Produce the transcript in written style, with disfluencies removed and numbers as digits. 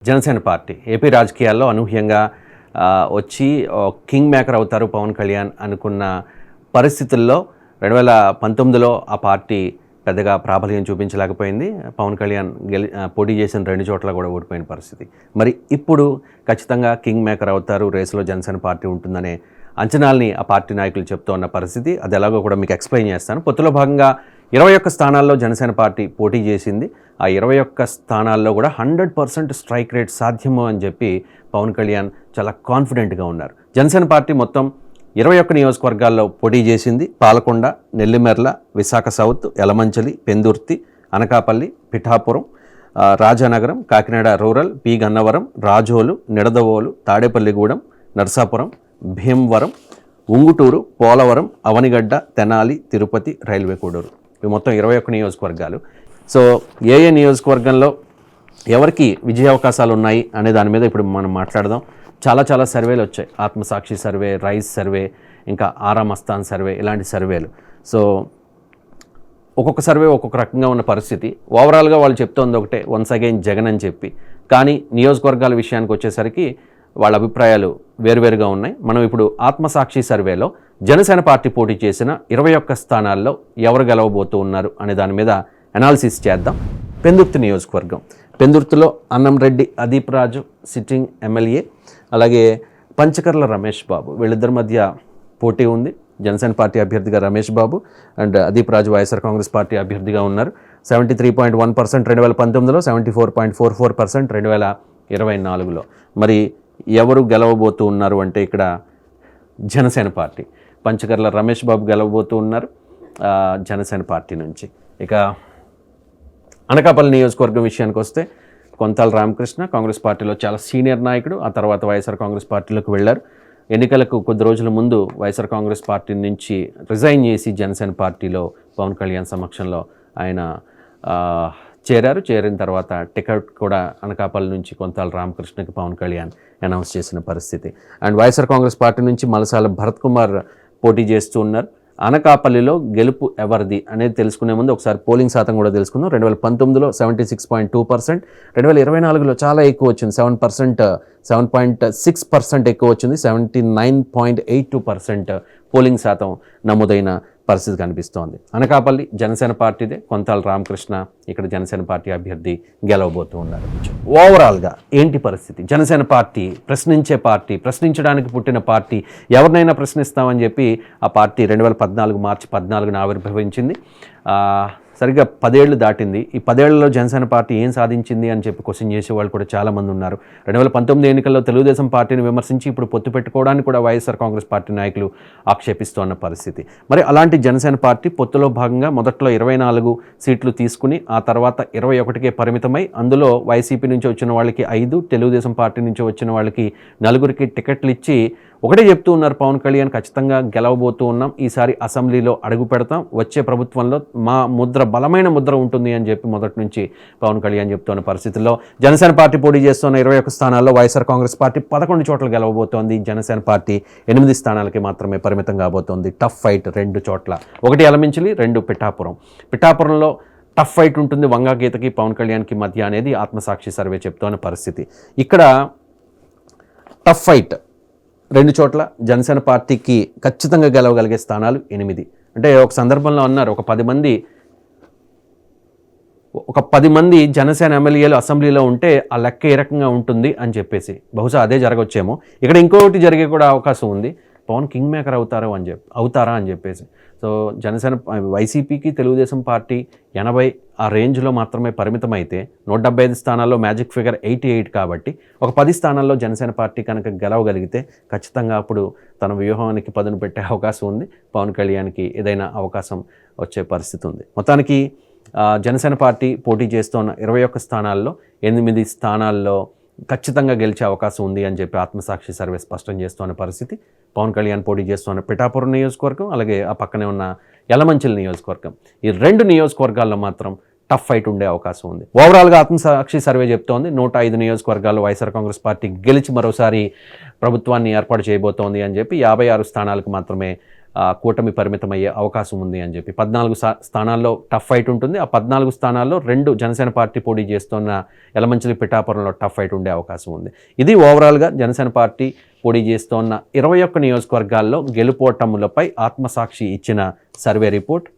Janasena party AP రాజకీయాల్లో అనూహ్యంగా వచ్చి కింగ్ మేకర్ అవుతారు పవన్ కళ్యాణ్ అనుకున్న పరిస్థితుల్లో 2019లో ఆ పార్టీ పెద్దగా ప్రాబల్యం చూపించలేకపోయింది. పవన్ కళ్యాణ్ పోటీ చేసిన 2 చోట్ల కూడా ఓడిపోయిన పరిస్థితి. మరి ఇప్పుడు ఖచ్చితంగా కింగ్ మేకర్ అవుతారు, రేసులో జనసేన పార్టీ ఉంటుందనే అంచనాల్ని ఆ పార్టీ నాయకులు చెప్తూ ఉన్న పరిస్థితి. అది ఎలాగో కూడా మీకు ఎక్స్ప్లెయిన్ చేస్తాను. పొత్తులో భాగంగా 21 స్థానాల్లో జనసేన పార్టీ పోటీ చేసింది. ఆ 21 స్థానాల్లో కూడా 100% స్ట్రైక్ రేట్ సాధ్యము అని చెప్పి పవన్ కళ్యాణ్ చాలా కాన్ఫిడెంట్గా ఉన్నారు. జనసేన పార్టీ మొత్తం 21 నియోజకవర్గాల్లో పోటీ చేసింది. Palakonda, Nellimarla, Visakha south, Yalamanchili, Pendurthi, Anakapalli, Pithapuram, Rajanagaram, Kakinada rural, P Gannavaram, Razole, Nidadavolu, Tadepalligudem, Narsapuram, Bhimavaram, Unguturu, Polavaram, Avanigadda, Tenali, Tirupati, railway Koduru. ఇవి మొత్తం 21 నియోజకవర్గాలు. సో ఏ నియోజకవర్గంలో ఎవరికి విజయ అవకాశాలు ఉన్నాయి అనే దాని మీద ఇప్పుడు మనం మాట్లాడదాం. చాలా సర్వేలు వచ్చాయి. ఆత్మసాక్షి సర్వే, రైస్ సర్వే, ఇంకా ఆరామస్థాన్ సర్వే, ఇలాంటి సర్వేలు. సో ఒక్కొక్క సర్వే ఒక్కొక్క రకంగా ఉన్న పరిస్థితి. ఓవరాల్గా వాళ్ళు చెప్తోంది ఒకటే, వన్స్ అగైన్ జగన్ అని చెప్పి. కానీ నియోజకవర్గాల విషయానికి వచ్చేసరికి వాళ్ళ అభిప్రాయాలు వేరువేరుగా ఉన్నాయి. మనం ఇప్పుడు ఆత్మసాక్షి సర్వేలో జనసేన పార్టీ పోటీ చేసిన 21 స్థానాల్లో ఎవరు గెలవబోతూ ఉన్నారు అనే దాని మీద అనాలిసిస్ చేద్దాం. పెందుర్తి నియోజకవర్గం. పెందుర్తిలో అన్నంరెడ్డి అదీప్ రాజు సిట్టింగ్ ఎమ్మెల్యే, అలాగే పంచకర్ల రమేష్ బాబు, వీళ్ళిద్దరి మధ్య పోటీ ఉంది. జనసేన పార్టీ అభ్యర్థిగా Ramesh Babu and Adeep Raju YSR Congress party అభ్యర్థిగా ఉన్నారు. 73.1% 2019లో, 74.44% 2024లో. మరి ఎవరు గెలవబోతూ ఉన్నారు అంటే ఇక్కడ జనసేన పార్టీ, పంచకర్ల రమేష్ బాబు గెలవబోతూ ఉన్నారు జనసేన పార్టీ నుంచి. ఇక అనకాపల్లి నియోజకవర్గం విషయానికి వస్తే కొంతాల రామకృష్ణ కాంగ్రెస్ పార్టీలో చాలా సీనియర్ నాయకుడు. ఆ తర్వాత వైఎస్ఆర్ కాంగ్రెస్ పార్టీలోకి వెళ్ళారు. ఎన్నికలకు కొద్ది రోజుల ముందు వైఎస్ఆర్ కాంగ్రెస్ పార్టీ నుంచి రిజైన్ చేసి జనసేన పార్టీలో పవన్ కళ్యాణ్ సమక్షంలో ఆయన చేరారు. చేరిన తర్వాత టికెట్ కూడా అనకాపల్లి నుంచి కొంతాల రామకృష్ణకి పవన్ కళ్యాణ్ అనౌన్స్ చేసిన పరిస్థితి. అండ్ వైఎస్ఆర్ కాంగ్రెస్ పార్టీ నుంచి మలసాల భరత్ కుమార్ పోటీ చేస్తూ ఉన్నారు. అనకాపల్లిలో గెలుపు ఎవరిది అనేది తెలుసుకునే ముందు ఒకసారి పోలింగ్ శాతం కూడా తెలుసుకుందాం. 2019లో 76.2%, 2024లో చాలా ఎక్కువ వచ్చింది, 7.6% ఎక్కువ వచ్చింది. 79.82% పోలింగ్ శాతం నమోదైన పరిస్థితి కనిపిస్తోంది. అనకాపల్లి జనసేన పార్టీదే, కొంతాల రామకృష్ణ ఇక్కడ జనసేన పార్టీ అభ్యర్థి గెలవబోతూ ఉన్నారు. ఓవరాల్గా ఏంటి పరిస్థితి? జనసేన పార్టీ ప్రశ్నించే పార్టీ, ప్రశ్నించడానికి పుట్టిన పార్టీ, ఎవరినైనా ప్రశ్నిస్తామని చెప్పి ఆ పార్టీ 2014 మార్చి 14న ఆవిర్భవించింది. సరిగ్గా 10 ఏళ్ళు దాటింది. ఈ 10 ఏళ్లలో జనసేన పార్టీ ఏం సాధించింది అని చెప్పి క్వశ్చన్ చేసే వాళ్ళు కూడా చాలామంది ఉన్నారు. 2019 ఎన్నికల్లో తెలుగుదేశం పార్టీని విమర్శించి ఇప్పుడు పొత్తు పెట్టుకోవడానికి కూడా వైఎస్ఆర్ కాంగ్రెస్ పార్టీ నాయకులు ఆక్షేపిస్తున్న పరిస్థితి. మరి అలాంటి జనసేన పార్టీ పొత్తులో భాగంగా మొదట్లో 24 సీట్లు తీసుకుని ఆ తర్వాత 21కే పరిమితమై, అందులో వైసీపీ నుంచి వచ్చిన వాళ్ళకి 5, తెలుగుదేశం పార్టీ నుంచి వచ్చిన వాళ్ళకి 4కి టికెట్లు ఇచ్చి ఒకటే చెప్తూ ఉన్నారు పవన్ కళ్యాణ్, ఖచ్చితంగా గెలవబోతూ ఉన్నాం, ఈసారి అసెంబ్లీలో అడుగు పెడతాం, వచ్చే ప్రభుత్వంలో మా ముద్ర బలమైన ముద్ర ఉంటుంది అని చెప్పి మొదటి నుంచి పవన్ కళ్యాణ్ చెప్తున్న పరిస్థితుల్లో జనసేన పార్టీ పోటీ చేస్తున్న 21 స్థానాల్లో వైఎస్ఆర్ కాంగ్రెస్ పార్టీ 11 చోట్ల గెలవబోతోంది. జనసేన పార్టీ 8 స్థానాలకి మాత్రమే పరిమితం కాబోతోంది. టఫ్ ఫైట్ 2 చోట్ల, 1 యలమంచిలి, 2 పిఠాపురం. పిఠాపురంలో టఫ్ ఫైట్ ఉంటుంది వంగాగీతకి పవన్ కళ్యాణ్కి మధ్య అనేది ఆత్మసాక్షి సర్వే చెప్తున్న పరిస్థితి. ఇక్కడ టఫ్ ఫైట్ 2 చోట్ల జనసేన పార్టీకి ఖచ్చితంగా గెలవగలిగే స్థానాలు 8. అంటే ఒక సందర్భంలో అన్నారు, ఒక 10 మంది జనసేన ఎమ్మెల్యేలు అసెంబ్లీలో ఉంటే ఆ లెక్క ఏ రకంగా ఉంటుంది అని చెప్పేసి. బహుశా అదే జరగవచ్చేమో. ఇక్కడ ఇంకొకటి జరిగే కూడా అవకాశం ఉంది, పవన్ కింగ్ మేకర్ అవుతారా అని చెప్పేసి. సో జనసేన వైసీపీకి తెలుగుదేశం పార్టీ 80 ఆ రేంజ్లో మాత్రమే పరిమితం అయితే 175 స్థానాల్లో మ్యాజిక్ ఫిగర్ 88 కాబట్టి ఒక 10 స్థానాల్లో జనసేన పార్టీ కనుక గెలవగలిగితే ఖచ్చితంగా అప్పుడు తన వ్యూహానికి పదును పెట్టే అవకాశం ఉంది. పవన్ కళ్యాణ్కి ఏదైనా అవకాశం వచ్చే పరిస్థితి ఉంది. మొత్తానికి జనసేన పార్టీ పోటీ చేస్తున్న 21 స్థానాల్లో 8 స్థానాల్లో ఖచ్చితంగా గెలిచే అవకాశం ఉంది అని చెప్పి ఆత్మసాక్షి సర్వే స్పష్టం చేస్తున్న పరిస్థితి. పవన్ కళ్యాణ్ పోటీ చేస్తున్న పిఠాపురం నియోజకవర్గం, అలాగే ఆ పక్కనే ఉన్న యలమంచిలి నియోజకవర్గం, ఈ 2 నియోజకవర్గాల్లో మాత్రం టఫ్ ఫైట్ ఉండే అవకాశం ఉంది. ఓవరాల్గా ఆత్మసాక్షి సర్వే చెప్తోంది 105 నియోజకవర్గాల్లో వైఎస్ఆర్ కాంగ్రెస్ పార్టీ గెలిచి మరోసారి ప్రభుత్వాన్ని ఏర్పాటు చేయబోతోంది అని చెప్పి 56 స్థానాలకు మాత్రమే కూటమి పరిమితమయ్యే అవకాశం ఉంది అని చెప్పి 14 స్థానాల్లో టఫ్ ఫైట్ ఉంటుంది. ఆ 14 స్థానాల్లో 2 జనసేన పార్టీ పోటీ చేస్తున్న యలమంచిలి పిఠాపురంలో టఫ్ ఫైట్ ఉండే అవకాశం ఉంది. ఇది ఓవరాల్గా జనసేన పార్టీ పోటీ చేస్తున్న 21 నియోజకవర్గాల్లో గెలుపోటములపై ఆత్మసాక్షి ఇచ్చిన సర్వే రిపోర్ట్.